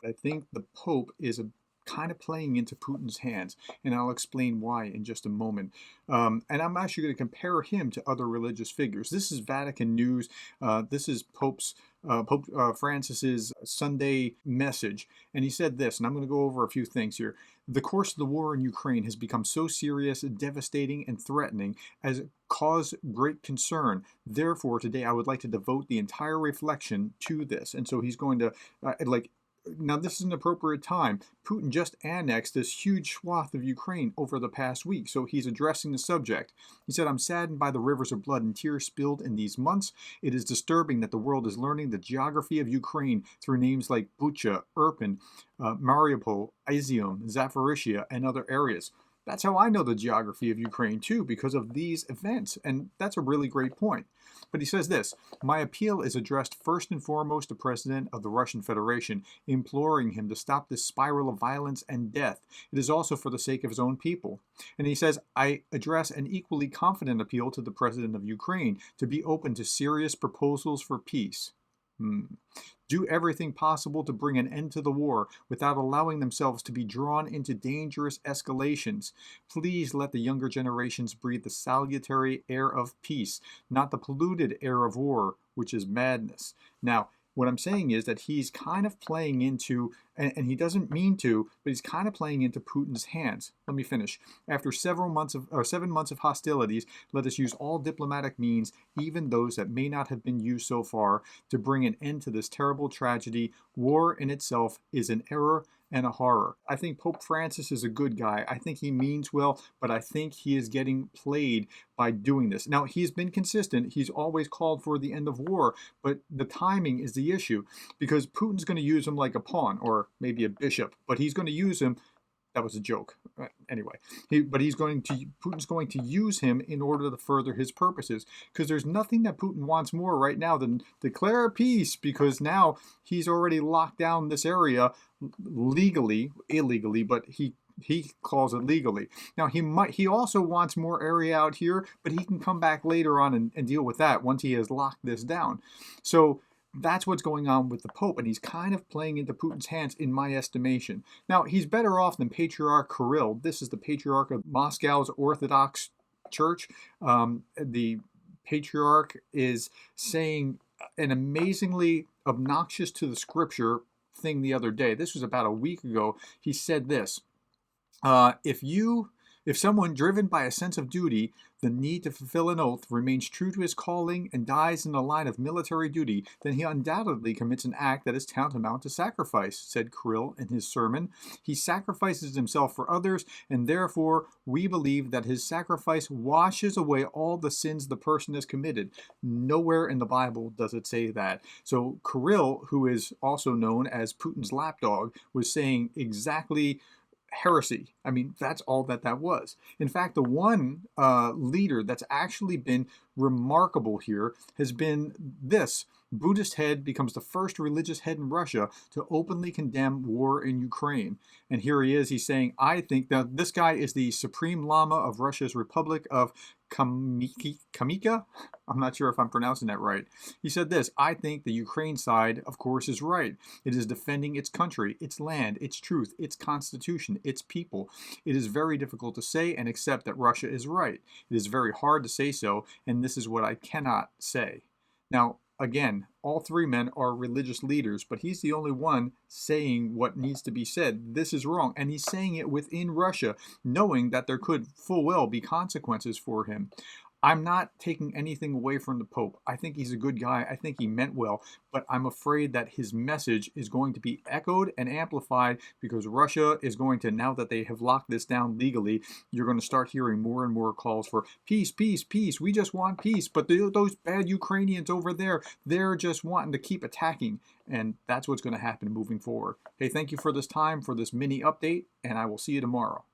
I think the Pope is kind of playing into Putin's hands, and I'll explain why in just a moment. And I'm actually going to compare him to other religious figures. This is Vatican News. This is Pope Francis's Sunday message, and he said this, and I'm going to go over a few things here. The course of the war in Ukraine has become so serious, devastating, and threatening as cause great concern. Therefore, today I would like to devote the entire reflection to this. And so he's going to now, this is an appropriate time. Putin just annexed this huge swath of Ukraine over the past week, so he's addressing the subject. He said, I'm saddened by the rivers of blood and tears spilled in these months. It is disturbing that the world is learning the geography of Ukraine through names like Bucha, Irpin, Mariupol, Izium, Zaporizhia, and other areas. That's how I know the geography of Ukraine, too, because of these events, and that's a really great point. But he says this, my appeal is addressed first and foremost to the President of the Russian Federation, imploring him to stop this spiral of violence and death. It is also for the sake of his own people. And he says, I address an equally confident appeal to the President of Ukraine to be open to serious proposals for peace. Do everything possible to bring an end to the war without allowing themselves to be drawn into dangerous escalations. Please let the younger generations breathe the salutary air of peace, not the polluted air of war, which is madness. Now, what I'm saying is that he's kind of playing into, and he doesn't mean to, but he's kind of playing into Putin's hands. Let me finish. After 7 months of hostilities, let us use all diplomatic means, even those that may not have been used so far, to bring an end to this terrible tragedy. War in itself is an error and a horror. I think Pope Francis is a good guy. I think he means well, but I think he is getting played by doing this. Now, he's been consistent. He's always called for the end of war, but the timing is the issue because Putin's going to use him like a pawn or maybe a bishop, but he's going to use him. That was a joke. Anyway, Putin's going to use him in order to further his purposes because there's nothing that Putin wants more right now than declare peace because now he's already locked down this area legally, illegally, but he calls it legally. Now he also wants more area out here, but he can come back later on and deal with that once he has locked this down. So that's what's going on with the Pope, and he's kind of playing into Putin's hands in my estimation. Now, he's better off than Patriarch Kirill. This is the Patriarch of Moscow's Orthodox Church. The Patriarch is saying an amazingly obnoxious to the scripture thing the other day. This was about a week ago. He said this, if someone driven by a sense of duty, the need to fulfill an oath, remains true to his calling and dies in the line of military duty, then he undoubtedly commits an act that is tantamount to sacrifice, said Kirill in his sermon. He sacrifices himself for others, and therefore we believe that his sacrifice washes away all the sins the person has committed. Nowhere in the Bible does it say that. So Kirill, who is also known as Putin's lapdog, was saying exactly heresy. I mean, that's all that was. In fact, the one leader that's actually been remarkable here has been this. Buddhist head becomes the first religious head in Russia to openly condemn war in Ukraine. And here he is, he's saying, I think that this guy is the Supreme Lama of Russia's Republic of Kalmykia? I'm not sure if I'm pronouncing that right. He said this, I think the Ukraine side, of course, is right. It is defending its country, its land, its truth, its constitution, its people. It is very difficult to say and accept that Russia is right. It is very hard to say so, and this is what I cannot say. Now, again, all three men are religious leaders, but he's the only one saying what needs to be said. This is wrong. And he's saying it within Russia, knowing that there could full well be consequences for him. I'm not taking anything away from the Pope. I think he's a good guy. I think he meant well, but I'm afraid that his message is going to be echoed and amplified because Russia is going to, now that they have locked this down legally, you're going to start hearing more and more calls for peace, peace, peace. We just want peace. But those bad Ukrainians over there, they're just wanting to keep attacking. And that's what's going to happen moving forward. Hey, thank you for this time, for this mini update, and I will see you tomorrow.